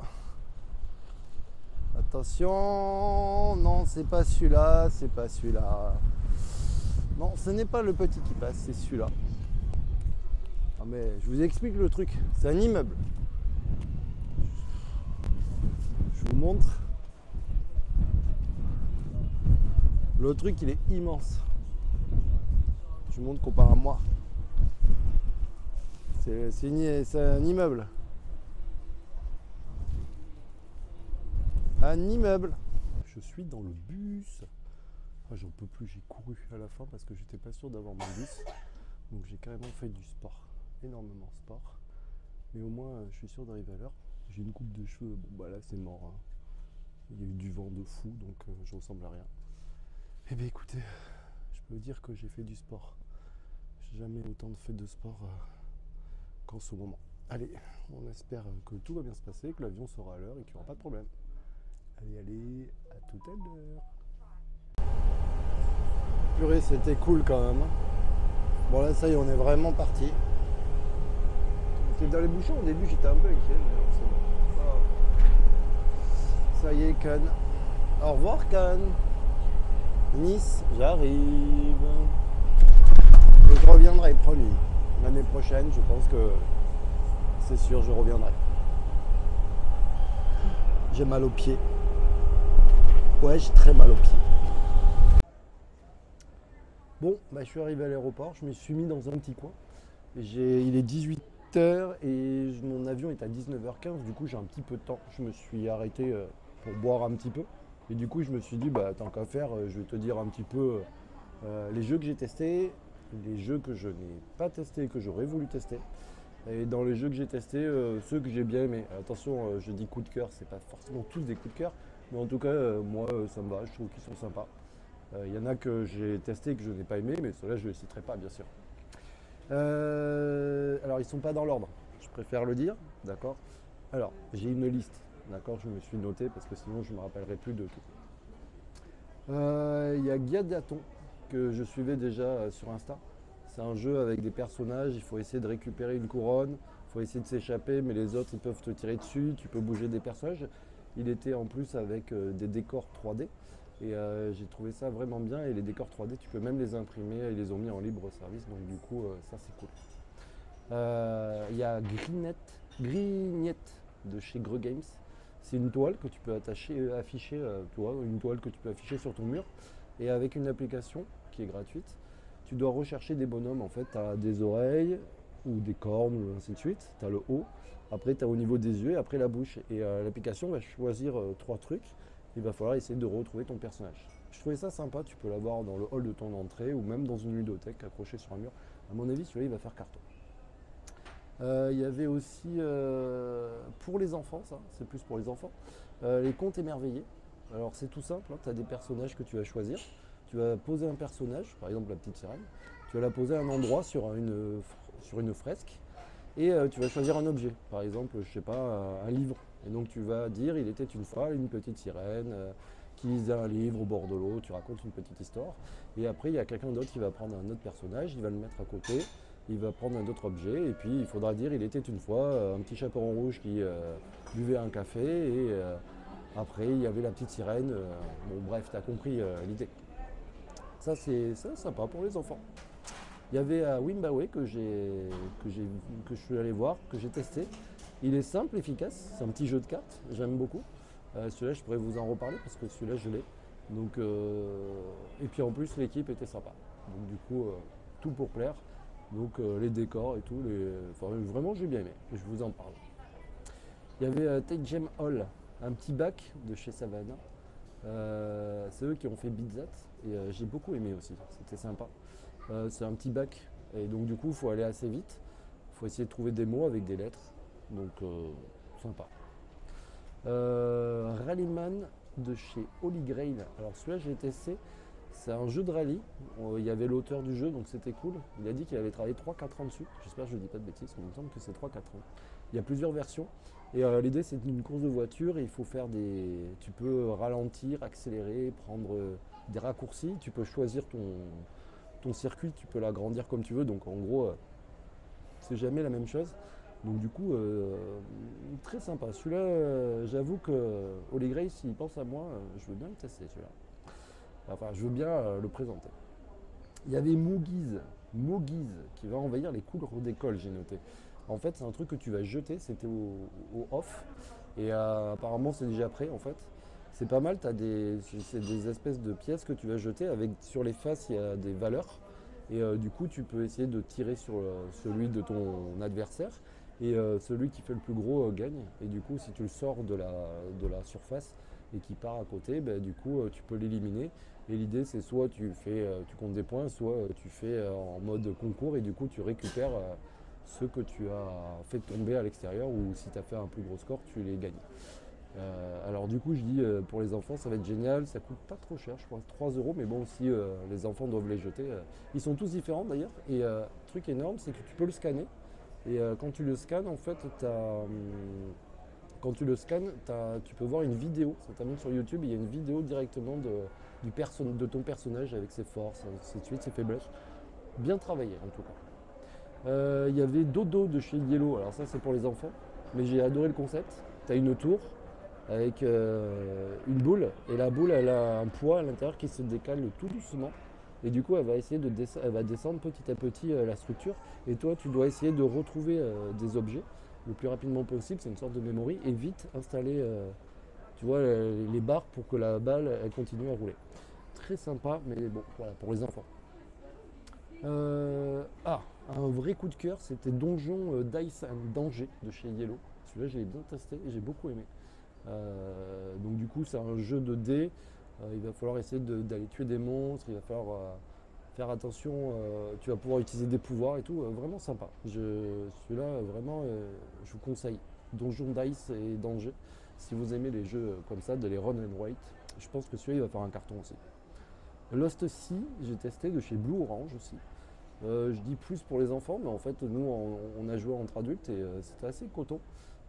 Attention, non c'est pas celui-là, c'est pas celui-là. Non, ce n'est pas le petit qui passe, c'est celui-là. Ah mais je vous explique le truc, c'est un immeuble. Je vous montre. Le truc il est immense. Je vous montre comparé à moi. C'est un immeuble. Un immeuble. Je suis dans le bus. Ah, j'en peux plus, j'ai couru à la fin parce que j'étais pas sûr d'avoir mon bus. Donc j'ai carrément fait du sport. Énormément sport. Mais au moins je suis sûr d'arriver à l'heure. J'ai une coupe de cheveux, bon bah là c'est mort. Hein. Il y a eu du vent de fou donc je ressemble à rien. Eh bien écoutez, je peux vous dire que j'ai fait du sport. J'ai jamais autant fait de sport qu'en ce moment. Allez, on espère que tout va bien se passer, que l'avion sera à l'heure et qu'il n'y aura pas de problème. Allez, à tout à l'heure. Purée, c'était cool quand même. Bon là, ça y est, on est vraiment parti. J'étais dans les bouchons, au début j'étais un peu inquiet, mais c'est bon. Ça y est, Cannes. Au revoir, Cannes. Nice, j'arrive. Et je reviendrai, promis. L'année prochaine, je pense que c'est sûr, je reviendrai. J'ai mal aux pieds. Ouais, j'ai très mal aux pieds. Bon, bah, je suis arrivé à l'aéroport, je me suis mis dans un petit coin. Il est 18h et mon avion est à 19h15, du coup j'ai un petit peu de temps. Je me suis arrêté pour boire un petit peu. Et du coup je me suis dit, bah tant qu'à faire, je vais te dire un petit peu les jeux que j'ai testés, les jeux que je n'ai pas testés et que j'aurais voulu tester. Et dans les jeux que j'ai testés, ceux que j'ai bien aimés. Attention, je dis coup de cœur, c'est pas forcément tous des coups de cœur. Mais en tout cas, moi, ça me va, je trouve qu'ils sont sympas. Il y en a que j'ai testé et que je n'ai pas aimé, mais ceux-là, je ne les citerai pas, bien sûr. Alors, ils ne sont pas dans l'ordre, je préfère le dire, d'accord. Alors, j'ai une liste, d'accord, je me suis noté parce que sinon, je ne me rappellerai plus de tout. Il y a Gladiaton, que je suivais déjà sur Insta. C'est un jeu avec des personnages, il faut essayer de récupérer une couronne, il faut essayer de s'échapper, mais les autres, ils peuvent te tirer dessus, tu peux bouger des personnages. Il était en plus avec des décors 3D et j'ai trouvé ça vraiment bien et les décors 3D tu peux même les imprimer, ils les ont mis en libre service donc du coup ça c'est cool. Il y a Grignette de chez Greux Games. C'est une toile que tu peux afficher, une toile que tu peux afficher sur ton mur et avec une application qui est gratuite, tu dois rechercher des bonhommes en fait, tu as des oreilles ou des cornes ou ainsi de suite, tu as le haut. Après, tu as au niveau des yeux et après la bouche. Et l'application va choisir 3 trucs. Il va falloir essayer de retrouver ton personnage. Je trouvais ça sympa, tu peux l'avoir dans le hall de ton entrée ou même dans une ludothèque accrochée sur un mur. À mon avis, celui-là, il va faire carton. Il y avait aussi pour les enfants, ça, c'est plus pour les enfants, les contes émerveillés. Alors c'est tout simple, hein, tu as des personnages que tu vas choisir. Tu vas poser un personnage, par exemple la petite sirène, tu vas la poser à un endroit sur une fresque et tu vas choisir un objet. Par exemple, je sais pas, un livre. Et donc tu vas dire, il était une fois une petite sirène qui lisait un livre au bord de l'eau, tu racontes une petite histoire. Et après, il y a quelqu'un d'autre qui va prendre un autre personnage, il va le mettre à côté, il va prendre un autre objet, et puis il faudra dire, il était une fois un petit chaperon rouge qui buvait un café, et après, il y avait la petite sirène. Bon, bref, tu as compris l'idée. Ça, c'est sympa pour les enfants. Il y avait à Wimbaway que je suis allé voir, que j'ai testé. Il est simple, efficace, c'est un petit jeu de cartes, j'aime beaucoup. Celui-là, je pourrais vous en reparler parce que celui-là, je l'ai. Donc, et puis en plus, l'équipe était sympa. Donc du coup, tout pour plaire. Donc les décors et tout, enfin, vraiment, j'ai bien aimé. Je vous en parle. Il y avait Take Gem Hall, un petit bac de chez Savannah. C'est eux qui ont fait Bitzat et j'ai beaucoup aimé aussi, c'était sympa. C'est un petit bac et donc du coup il faut aller assez vite, il faut essayer de trouver des mots avec des lettres, donc sympa. Rallyman de chez Holy Grail, alors celui-là j'ai testé, c'est un jeu de rallye, il y avait l'auteur du jeu donc c'était cool, il a dit qu'il avait travaillé 3-4 ans dessus, j'espère que je ne dis pas de bêtises, mais il me semble que c'est 3-4 ans. Il y a plusieurs versions. Et l'idée c'est une course de voiture et il faut faire tu peux ralentir, accélérer, prendre des raccourcis, tu peux choisir ton circuit, tu peux l'agrandir comme tu veux, donc en gros c'est jamais la même chose. Donc du coup très sympa. Celui-là j'avoue que Holy Grail s'il pense à moi, je veux bien le tester celui-là. Enfin je veux bien le présenter. Il y avait Moogies qui va envahir les cours d'école, j'ai noté. En fait, c'est un truc que tu vas jeter, c'était au off. Et apparemment, c'est déjà prêt en fait. C'est pas mal, c'est des espèces de pièces que tu vas jeter. Sur les faces, il y a des valeurs. Et du coup, tu peux essayer de tirer sur celui de ton adversaire. Et celui qui fait le plus gros gagne. Et du coup, si tu le sors de la surface et qui part à côté, ben, du coup, tu peux l'éliminer. Et l'idée, c'est soit tu comptes des points, soit tu fais en mode concours et du coup, tu récupères ceux que tu as fait tomber à l'extérieur ou si tu as fait un plus gros score, tu les gagnes. Alors du coup, je dis pour les enfants, ça va être génial, ça coûte pas trop cher, je crois 3 euros, mais bon, si les enfants doivent les jeter, ils sont tous différents d'ailleurs. Et truc énorme, c'est que tu peux le scanner. Et quand tu le scannes, en fait, quand tu le scannes, tu peux voir une vidéo. Ça t'amène sur YouTube, il y a une vidéo directement de ton personnage avec ses forces, ainsi de suite, ses faiblesses. Bien travaillé en tout cas. Il y avait Dodo de chez Yellow, alors ça c'est pour les enfants, mais j'ai adoré le concept. Tu as une tour avec une boule, et la boule elle a un poids à l'intérieur qui se décale tout doucement. Et du coup elle va essayer elle va descendre petit à petit la structure. Et toi tu dois essayer de retrouver des objets le plus rapidement possible, c'est une sorte de memory, et vite installer tu vois, les barres pour que la balle elle continue à rouler. Très sympa, mais bon, voilà, pour les enfants. Un vrai coup de cœur, c'était Donjon Dice and Danger de chez Yellow. Celui-là, je l'ai bien testé et j'ai beaucoup aimé. Donc du coup, c'est un jeu de dés. Il va falloir essayer d'aller tuer des monstres. Il va falloir faire attention. Tu vas pouvoir utiliser des pouvoirs et tout. Vraiment sympa. Celui-là, vraiment, je vous conseille. Donjon Dice et Danger. Si vous aimez les jeux comme ça, de les run and write, je pense que celui-là, il va faire un carton aussi. Lost Sea, j'ai testé de chez Blue Orange aussi. Je dis plus pour les enfants, mais en fait, nous, on a joué entre adultes et c'était assez coton.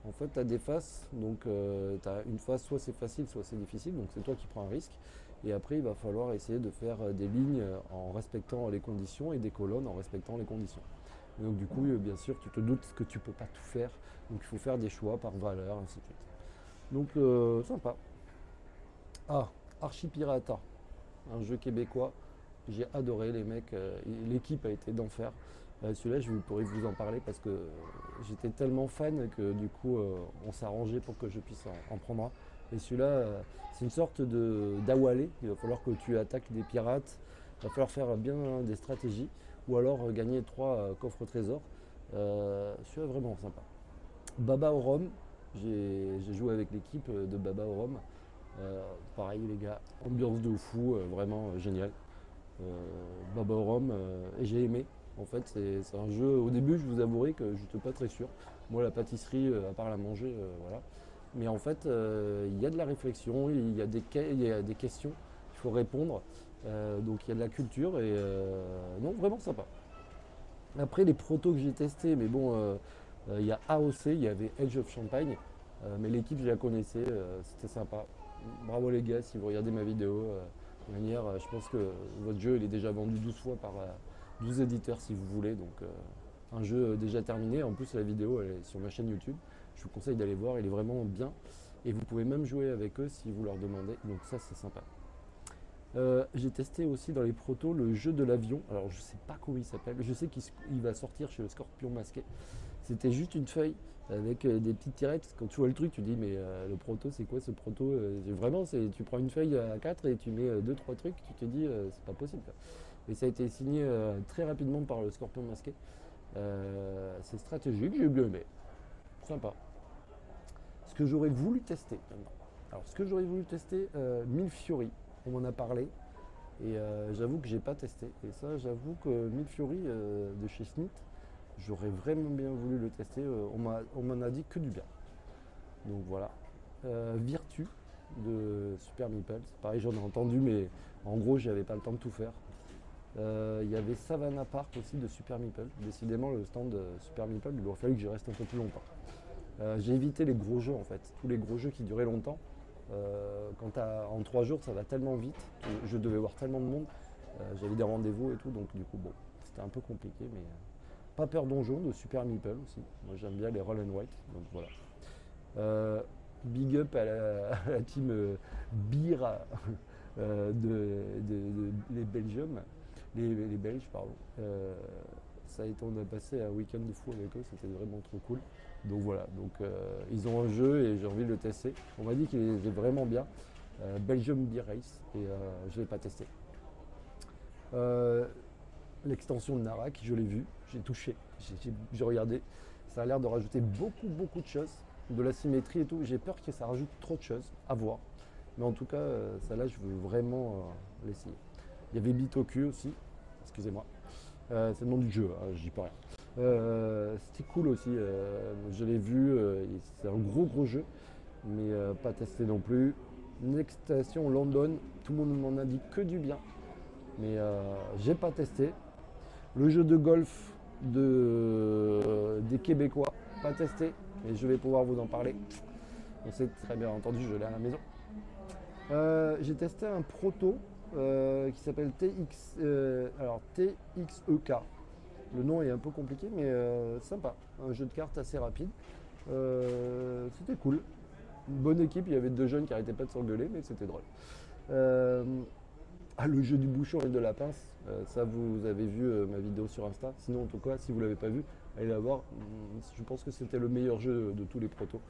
En fait, tu as des faces, donc tu as une face, soit c'est facile, soit c'est difficile, donc c'est toi qui prends un risque. Et après, il va falloir essayer de faire des lignes en respectant les conditions et des colonnes en respectant les conditions. Et donc du coup, bien sûr, tu te doutes que tu ne peux pas tout faire, donc il faut faire des choix par valeur, ainsi de suite. Donc, sympa. Archipirata, un jeu québécois. J'ai adoré les mecs, l'équipe a été d'enfer. Celui-là, je pourrais vous en parler parce que j'étais tellement fan que du coup, on s'est arrangé pour que je puisse en prendre un. Et celui-là, c'est une sorte d'Awalé. Il va falloir que tu attaques des pirates, il va falloir faire bien des stratégies ou alors gagner 3 coffres trésors. Celui-là, vraiment sympa. Baba au Rhum, j'ai joué avec l'équipe de Baba au Rhum. Pareil les gars, ambiance de fou, vraiment génial. Baba Rome, et j'ai aimé. En fait, c'est un jeu, au début, je vous avouerai que je n'étais pas très sûr. Moi, la pâtisserie, à part la manger, voilà. Mais en fait, il y a de la réflexion, il y a des questions, il faut répondre. Donc, il y a de la culture et non, vraiment sympa. Après, les protos que j'ai testés, mais bon, il y a AOC, il y avait Edge of Champagne, mais l'équipe, je la connaissais, c'était sympa. Bravo les gars, si vous regardez ma vidéo. De manière, je pense que votre jeu il est déjà vendu 12 fois par 12 éditeurs si vous voulez. Donc un jeu déjà terminé. En plus la vidéo elle est sur ma chaîne YouTube. Je vous conseille d'aller voir, il est vraiment bien. Et vous pouvez même jouer avec eux si vous leur demandez. Donc ça c'est sympa. J'ai testé aussi dans les protos le jeu de l'avion. Alors je sais pas comment il s'appelle. Je sais qu'il va sortir chez le Scorpion Masqué. C'était juste une feuille avec des petites tirettes. Quand tu vois le truc, tu dis mais le proto c'est quoi ce proto Vraiment, tu prends une feuille à 4 et tu mets 2-3 trucs, tu te dis c'est pas possible. Quoi. Et ça a été signé très rapidement par le Scorpion Masqué. C'est stratégique, j'ai bien aimé. Sympa. Ce que j'aurais voulu tester maintenant. Alors ce que j'aurais voulu tester, Mille Fiori, on m'en a parlé. Et j'avoue que j'ai pas testé. Et ça, j'avoue que Mille Fiori de chez Smith, j'aurais vraiment bien voulu le tester. On m'en a dit que du bien. Donc voilà. Virtu de Super Meeple. Pareil, j'en ai entendu, mais en gros, j'avais pas le temps de tout faire. Il y avait Savannah Park aussi de Super Meeple. Décidément, le stand de Super Meeple, il aurait fallu que j'y reste un peu plus longtemps. J'ai évité les gros jeux en fait. Tous les gros jeux qui duraient longtemps. En 3 jours, ça va tellement vite. Je devais voir tellement de monde. J'avais des rendez-vous et tout, donc du coup, bon, c'était un peu compliqué, mais pas peur donjon de Super Meeple aussi. Moi, j'aime bien les Roll and White, donc voilà. Big up à la team Bira les Belgium, les Belges, pardon. Ça a été, on a passé un week-end de fou avec eux, c'était vraiment trop cool. Donc voilà, donc ils ont un jeu et j'ai envie de le tester. On m'a dit qu'il est vraiment bien. Belgium Beer Race et je ne l'ai pas testé. L'extension de Narak, je l'ai vu, j'ai touché, j'ai regardé. Ça a l'air de rajouter beaucoup de choses, de la symétrie et tout. J'ai peur que ça rajoute trop de choses, à voir. Mais en tout cas, ça là, je veux vraiment l'essayer. Il y avait Bitoku aussi, excusez-moi. C'est le nom du jeu, hein, je dis pas rien. C'était cool aussi, je l'ai vu, c'est un gros jeu, mais pas testé non plus. Next Station London, tout le monde m'en a dit que du bien, mais j'ai pas testé. Le jeu de golf des Québécois, pas testé, mais je vais pouvoir vous en parler. On sait très bien entendu, je l'ai à la maison. J'ai testé un proto qui s'appelle TXEK. Le nom est un peu compliqué, mais sympa. Un jeu de cartes assez rapide. C'était cool. Une bonne équipe, il y avait 2 jeunes qui arrêtaient pas de s'engueuler, mais c'était drôle. Le jeu du bouchon et de la pince, ça vous avez vu ma vidéo sur Insta. Sinon, en tout cas, si vous ne l'avez pas vu, allez la voir. Je pense que c'était le meilleur jeu de tous les protos.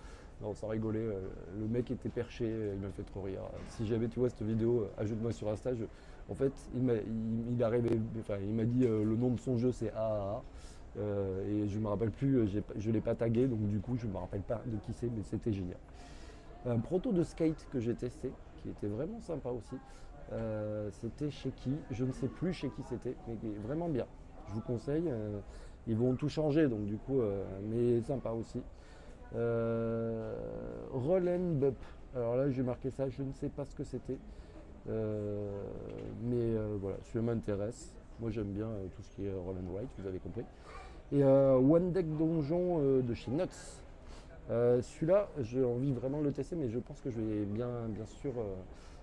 Non, ça rigolait. Le mec était perché, il m'a fait trop rire. Si jamais tu vois cette vidéo, ajoute-moi sur Insta. En fait, il m'a dit le nom de son jeu c'est AAA. Et je ne me rappelle plus, je ne l'ai pas tagué, donc du coup je ne me rappelle pas de qui c'est, mais c'était génial. Un proto de skate que j'ai testé, qui était vraiment sympa aussi. C'était chez qui, je ne sais plus chez qui c'était, mais qui est vraiment bien. Je vous conseille, ils vont tout changer, donc du coup, mais sympa aussi. Roll and Bup, alors là j'ai marqué ça, je ne sais pas ce que c'était, mais voilà, ça m'intéresse. Moi j'aime bien tout ce qui est Roll and Write, vous avez compris. Et One Deck Donjon de chez Nuts. Celui-là, j'ai envie vraiment de le tester, mais je pense que je vais bien sûr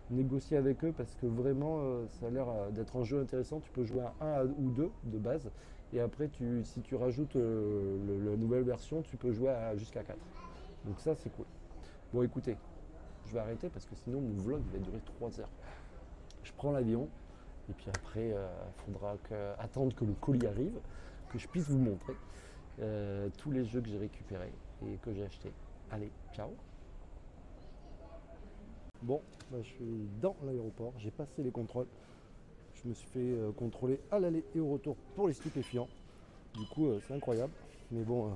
négocier avec eux parce que vraiment ça a l'air d'être un jeu intéressant. Tu peux jouer à 1 ou 2 de base et après si tu rajoutes la nouvelle version, tu peux jouer jusqu'à 4. Donc ça c'est cool. Bon écoutez, je vais arrêter parce que sinon mon vlog va durer 3 heures. Je prends l'avion et puis après il faudra attendre que le colis arrive, que je puisse vous montrer tous les jeux que j'ai récupérés et que j'ai achetés. Allez, ciao. Bon, je suis dans l'aéroport, j'ai passé les contrôles. Je me suis fait contrôler à l'aller et au retour pour les stupéfiants. Du coup, c'est incroyable. Mais bon,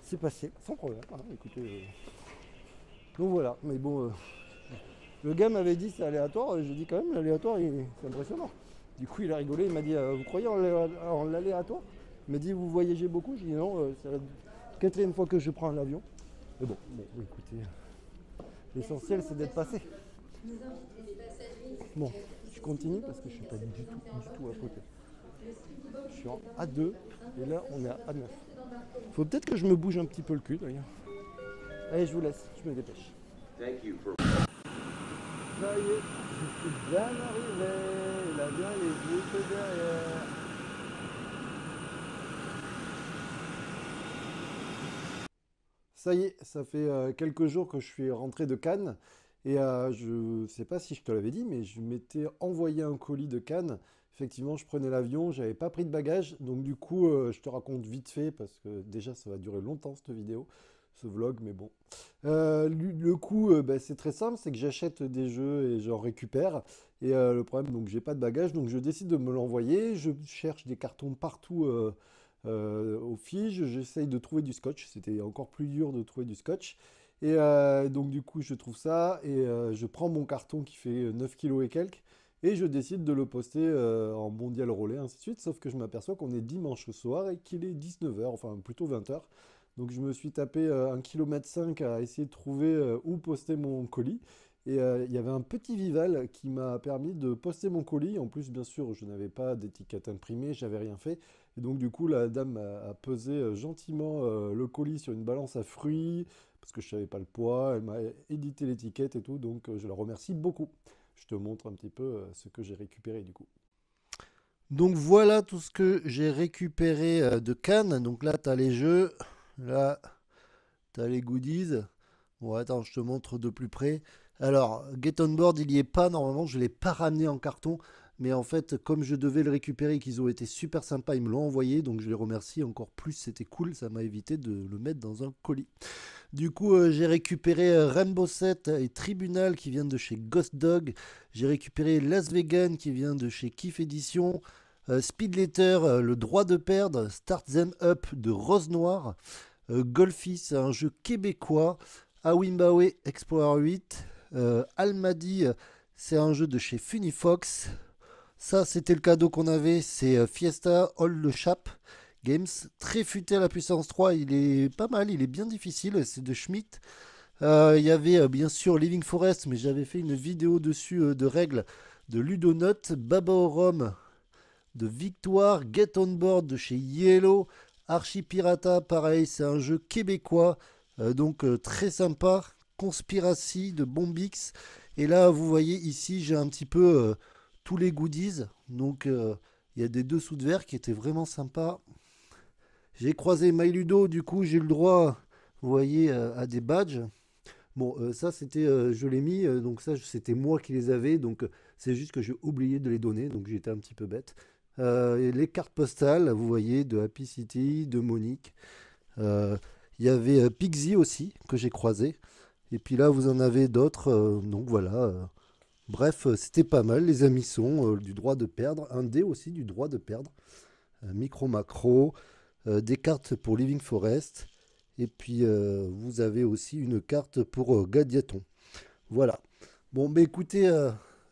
c'est passé sans problème. Hein, écoutez, donc voilà, mais bon, Le gars m'avait dit c'est aléatoire, et j'ai dit quand même l'aléatoire c'est impressionnant. Du coup il a rigolé, il m'a dit vous croyez en l'aléatoire? Il m'a dit vous voyagez beaucoup? J'ai dit non, c'est la quatrième fois que je prends l'avion. Mais bon, écoutez, l'essentiel c'est d'être passé. Bon, je continue parce que je suis pas du tout à côté. Je suis en A2 et là on est à A9. Faut peut-être que je me bouge un petit peu le cul d'ailleurs. Allez, je vous laisse, je me dépêche. Ça y est, je suis bien arrivé. L'avion il est juste derrière. Ça y est, ça fait quelques jours que je suis rentré de Cannes et je sais pas si je te l'avais dit, mais je m'étais envoyé un colis de Cannes. Effectivement, je prenais l'avion, j'avais pas pris de bagages, donc du coup, je te raconte vite fait parce que déjà ça va durer longtemps cette vidéo, ce vlog, mais bon. Le coup, bah, c'est très simple, c'est que j'achète des jeux et j'en récupère. Et le problème, donc j'ai pas de bagages, donc je décide de me l'envoyer. Je cherche des cartons partout. Au Fige, j'essaye de trouver du scotch, c'était encore plus dur de trouver du scotch. Et donc du coup je trouve ça et je prends mon carton qui fait 9 kilos et quelques et je décide de le poster en mondial relais, ainsi de suite, sauf que je m'aperçois qu'on est dimanche soir et qu'il est 19 h, enfin plutôt 20 h. Donc je me suis tapé 1,5 km à essayer de trouver où poster mon colis. Et il y avait un petit Vival qui m'a permis de poster mon colis. En plus, bien sûr, je n'avais pas d'étiquette imprimée, j'avais rien fait. Et donc, du coup, la dame a pesé gentiment le colis sur une balance à fruits, parce que je savais pas le poids. Elle m'a édité l'étiquette et tout, donc je la remercie beaucoup. Je te montre un petit peu ce que j'ai récupéré du coup. Donc voilà tout ce que j'ai récupéré de Cannes. Donc là, tu as les jeux, là, tu as les goodies. Bon, attends, je te montre de plus près. Alors, Get On Board, il n'y est pas normalement, je ne l'ai pas ramené en carton. Mais en fait, comme je devais le récupérer, qu'ils ont été super sympas, ils me l'ont envoyé. Donc je les remercie encore plus, c'était cool. Ça m'a évité de le mettre dans un colis. Du coup, j'ai récupéré Rainbow 7 et Tribunal qui viennent de chez Ghost Dog. J'ai récupéré Las Vegas qui vient de chez Kiff Edition. Speed Letter, Le Droit de Perdre. Start Them Up de Rose Noire. Golfi, c'est un jeu québécois. Awimbawe Explorer 8. Almadi, c'est un jeu de chez Funifox. Ça, c'était le cadeau qu'on avait. C'est Fiesta All the Chap Games. Très futé à la puissance 3. Il est pas mal, il est bien difficile. C'est de Schmidt. Il y avait bien sûr Living Forest, mais j'avais fait une vidéo dessus de règles de Ludonote. Baba au Rhum de Victoire. Get On Board de chez Yellow. Archipirata, pareil, c'est un jeu québécois. Donc très sympa. Conspiracy de Bombix. Et là, vous voyez ici, j'ai un petit peu tous les goodies. Donc, il y a des dessous de verre qui étaient vraiment sympas. J'ai croisé MyLudo, du coup, j'ai eu le droit, vous voyez, à des badges. Bon, ça, c'était, je l'ai mis, donc ça, c'était moi qui les avais. Donc, c'est juste que j'ai oublié de les donner. Donc, j'étais un petit peu bête. Et les cartes postales, vous voyez, de Happy City, de Monique. Il y avait Pixie aussi, que j'ai croisé. Et puis là, vous en avez d'autres. Donc, voilà. Bref, c'était pas mal. Les amis sont du droit de perdre. Un dé aussi du droit de perdre. Micro-macro. Des cartes pour Living Forest. Et puis, vous avez aussi une carte pour Gadiaton. Voilà. Bon, bah écoutez,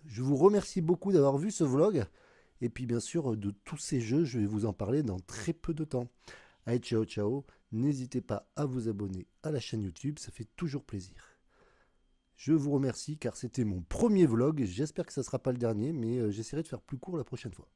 je vous remercie beaucoup d'avoir vu ce vlog. Et puis, bien sûr, de tous ces jeux, je vais vous en parler dans très peu de temps. Allez, ciao, ciao. N'hésitez pas à vous abonner à la chaîne YouTube. Ça fait toujours plaisir. Je vous remercie car c'était mon premier vlog. J'espère que ça ne sera pas le dernier, mais j'essaierai de faire plus court la prochaine fois.